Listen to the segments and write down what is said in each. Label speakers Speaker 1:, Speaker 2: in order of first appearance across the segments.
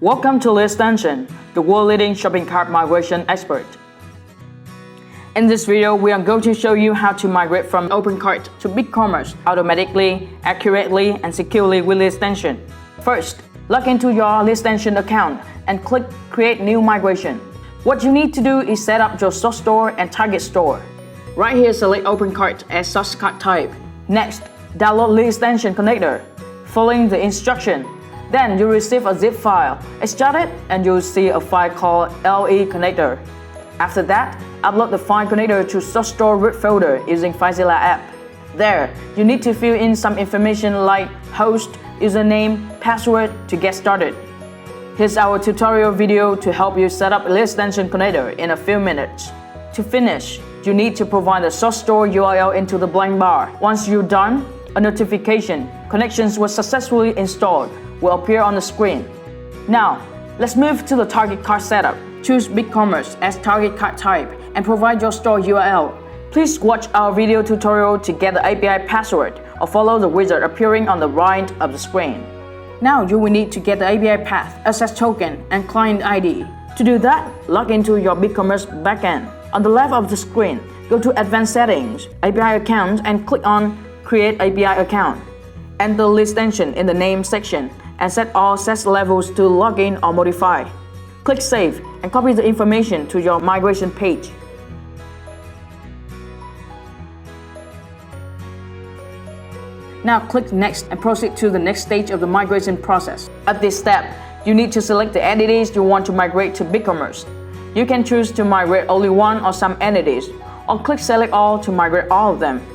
Speaker 1: Welcome to LitExtension, the world-leading shopping cart migration expert. In this video, we are going to show you how to migrate from OpenCart to BigCommerce automatically, accurately, and securely with LitExtension. First, log into your LitExtension account and click Create New Migration. What you need to do is set up your source store and target store. Right here, select OpenCart as source cart type. Next, download LitExtension connector. Following the instruction, then you receive a zip file. Extract it and you'll see a file called LE connector. After that, upload the file connector to source store root folder using FileZilla app. There, you need to fill in some information like host, username, password to get started. Here's our tutorial video to help you set up LitExtension connector in a few minutes. To finish, you need to provide the source store URL into the blank bar. Once you're done, a notification, connections were successfully installed, will appear on the screen. Now, let's move to the target cart setup. Choose BigCommerce as target cart type and provide your store URL. Please watch our video tutorial to get the API password or follow the wizard appearing on the right of the screen. Now you will need to get the API path, access token, and client ID. To do that, log into your BigCommerce backend. On the left of the screen, go to Advanced Settings, API Accounts, and click on Create API Account. Enter LitExtension in the name section and set all access levels to login or modify. Click Save and copy the information to your migration page. Now click Next and proceed to the next stage of the migration process. At this step, you need to select the entities you want to migrate to BigCommerce. You can choose to migrate only one or some entities, or click Select All to migrate all of them.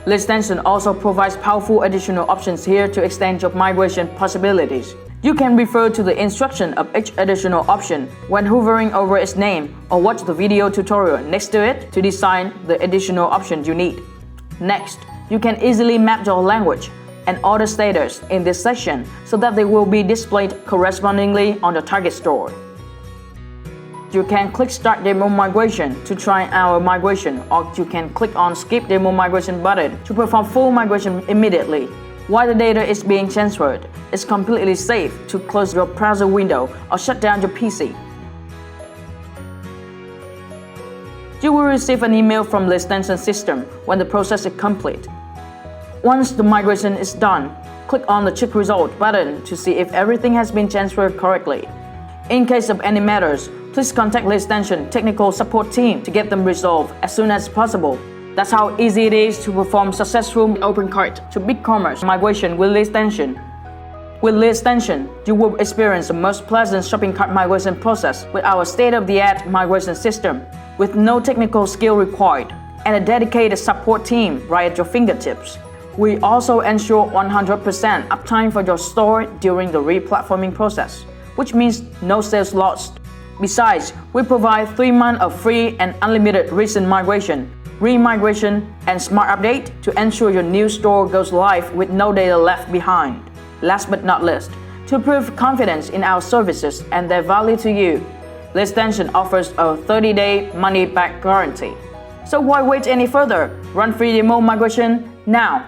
Speaker 1: LitExtension also provides powerful additional options here to extend your migration possibilities. You can refer to the instruction of each additional option when hovering over its name or watch the video tutorial next to it to decide the additional option you need. Next, you can easily map your language and order status in this section so that they will be displayed correspondingly on the target store. You can click Start Demo Migration to try our migration, or you can click on Skip Demo Migration button to perform full migration immediately. While the data is being transferred, it's completely safe to close your browser window or shut down your PC. You will receive an email from the LitExtension system when the process is complete. Once the migration is done, click on the Check Result button to see if everything has been transferred correctly. In case of any matters, please contact LitExtension technical support team to get them resolved as soon as possible. That's how easy it is to perform successful OpenCart to BigCommerce migration with LitExtension. With LitExtension, you will experience the most pleasant shopping cart migration process with our state-of-the-art migration system, with no technical skill required, and a dedicated support team right at your fingertips. We also ensure 100% uptime for your store during the re-platforming process, which means no sales lost. Besides, we provide 3 months of free and unlimited recent migration, re-migration, and smart update to ensure your new store goes live with no data left behind. Last but not least, to prove confidence in our services and their value to you, LitExtension offers a 30-day money-back guarantee. So why wait any further? Run free demo migration now!